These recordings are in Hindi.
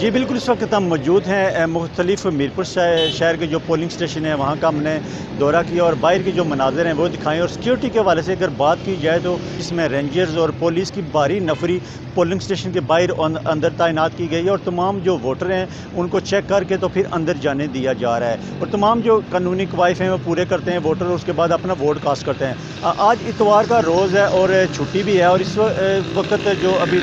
जी बिल्कुल, इस वक्त हम मौजूद हैं मुख्तलिफ मीरपुर शहर के जो पोलिंग स्टेशन है वहाँ का हमने दौरा किया और बाहर के जो मनाज़र हैं वो दिखाएँ। और सिक्योरिटी के हवाले से अगर बात की जाए तो इसमें रेंजर्स और पुलिस की भारी नफरी पोलिंग स्टेशन के बाहर अंदर तैनात की गई है और तमाम जो वोटर हैं उनको चेक करके तो फिर अंदर जाने दिया जा रहा है और तमाम जो कानूनी कवायद हैं वो पूरे करते हैं वोटर, उसके बाद अपना वोट कास्ट करते हैं। आज इतवार का रोज़ है और छुट्टी भी है और इस वक्त जो अभी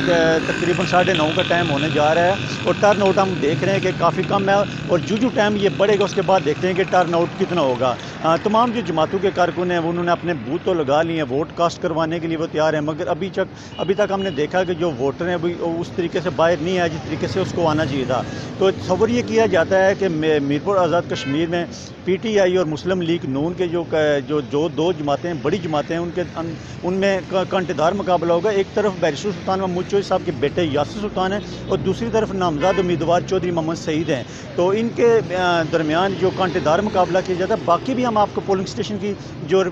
तकरीबन 9:30 का टाइम होने जा रहा है और टर्न आउट हम देख रहे हैं कि काफ़ी कम है और जो टाइम ये बढ़ेगा उसके बाद देखते हैं कि टर्न आउट कितना होगा। तमाम जो जमातों के कारकुन हैं उन्होंने अपने बूथ तो लगा लिए हैं, वोट कास्ट करवाने के लिए वो तैयार हैं, मगर अभी तक हमने देखा कि जो वोटर हैं वो उस तरीके से बाहर नहीं आया जिस तरीके से उसको आना चाहिए था। तो तस्वर ये किया जाता है कि मीरपुर आज़ाद कश्मीर में PTI और मुस्लिम लीग नून के जो दो जमातें हैं, बड़ी जमातें हैं, उनमें कांटेदार मुकाबला होगा। एक तरफ बैरिस्टर सुल्तान महमूद चौधरी साहब के बेटे यासिर सुल्तान हैं और दूसरी तरफ नामज़द उम्मीदवार चौधरी मोहम्मद सईद हैं। तो इनके दरमियान जो कांटेदार मुकाबला किया जाता है। बाकी भी हम आपको पोलिंग स्टेशन की जो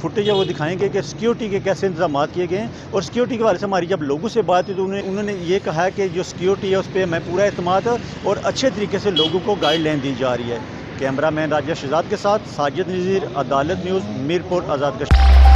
फुटेज है वो दिखाएंगे कि सिक्योरिटी के कैसे इंतजाम किए गए हैं। और सिक्योरिटी के बारे से हमारी जब लोगों से बात हुई तो उन्होंने ये कहा है कि जो सिक्योरिटी है उस पर हमें पूरा एतमाद है और अच्छे तरीके से लोगों को गाइडलाइन दी जा रही है। कैमरामैन राजेश शहजाद के साथ साजिद नज़ीर, अदालत न्यूज़, मीरपुर आज़ाद कश्मीर।